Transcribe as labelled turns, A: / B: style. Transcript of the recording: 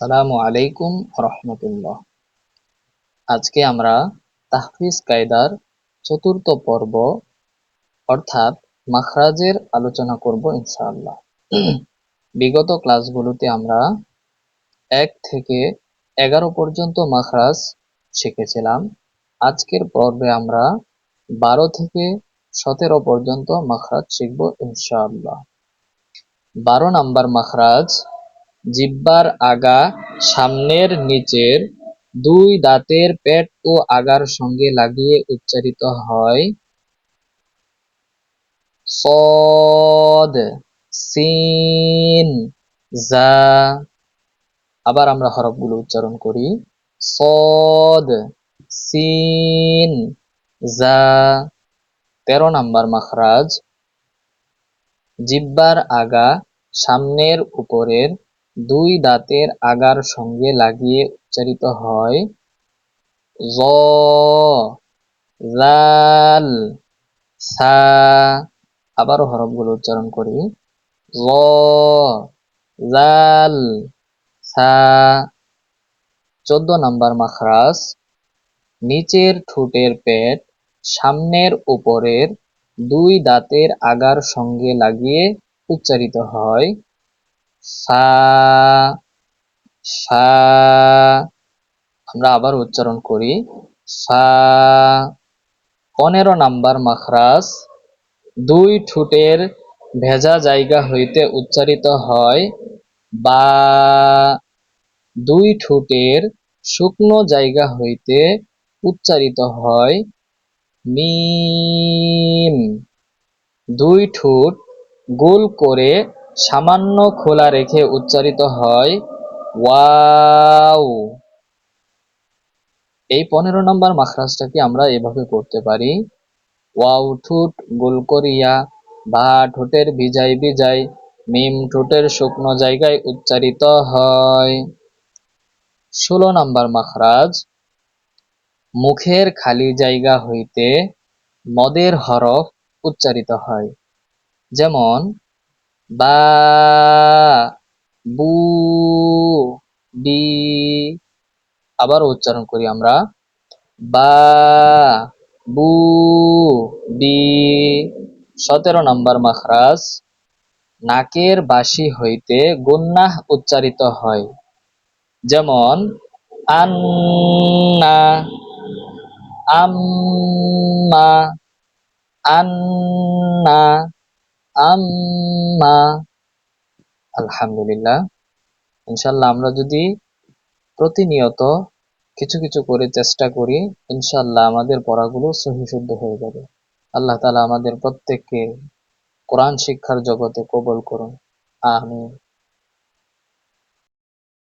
A: আসসালামু আলাইকুম রহমতুল্লাহ। আজকে আমরা তাহফিজ কায়দার চতুর্থ পর্ব অর্থাৎ মাখরাজের আলোচনা করব ইনশাআল্লাহ। বিগত ক্লাসগুলোতে আমরা 1 থেকে 11 পর্যন্ত মাখরাজ শিখেছিলাম। আজকের পর্বে আমরা 12 থেকে 17 পর্যন্ত মাখরাজ শিখব ইনশাআল্লাহ। 12 নাম্বার মাখরাজ জিহ্বার আগা সামনের নিচের দুই দাঁতের পেট ও আগার সঙ্গে লাগিয়ে উচ্চারিত হয় সদ, সিন, জা। আবার আমরা হরফগুলো উচ্চারণ করি সদ, সিন, জা। 13 নাম্বার মাখরাজ জিহ্বার আগা সামনের উপরের দুই দাঁতের আগার সঙ্গে লাগিয়ে উচ্চারিত হয় য, জাল, সা। আবারও হরফগুলো উচ্চারণ করি য, জাল, সা। 14 নাম্বার মাখরাজ নিচের ঠোঁটের পেট সামনের উপরের দুই দাঁতের আগার সঙ্গে লাগিয়ে উচ্চারিত হয় সা, সা। আমরা আবার উচ্চারণ করি সা। 15 নাম্বার মাখরাজ দুই ঠোঁটের ভেজা জায়গা হইতে উচ্চারিত হয় বা। দুই ঠোঁটের শুকনো জায়গা হইতে উচ্চারিত হয় মিম। দুই ঠোঁট গোল করে সামান্য খোলা রেখে উচ্চারিত হয় ওয়াও। এই 15 নম্বর মাখরাজটাকে আমরা এভাবে করতে পারি ওয়াও ঠোঁট গোল করিয়া, বা ঠোঁটের ভিজাই ভিজাই, মিম ঠোঁটের শুকনো জায়গায় উচ্চারিত হয়। 16 নম্বর মাখরাজ মুখের খালি জায়গা হইতে মদের হরফ উচ্চারিত হয়, যেমন বা, বু, বি। আবার উচ্চারণ করি আমরা বা, বু, বি। 17 নম্বর মাখরাজ নাকের বাসি হইতে গুন্নাহ উচ্চারিত হয়, যেমন আন্না, আম্মা, আন্না, আম্মা। আলহামদুলিল্লাহ। ইনশাল্লাহ আমরা যদি প্রতিনিয়ত কিছু কিছু করে চেষ্টা করি, ইনশাল্লাহ আমাদের পড়াগুলো সহি শুদ্ধ হয়ে যাবে। আল্লাহ তাআলা আমাদের প্রত্যেককে কোরআন শিক্ষার জগতে কবুল করুন। আমিন।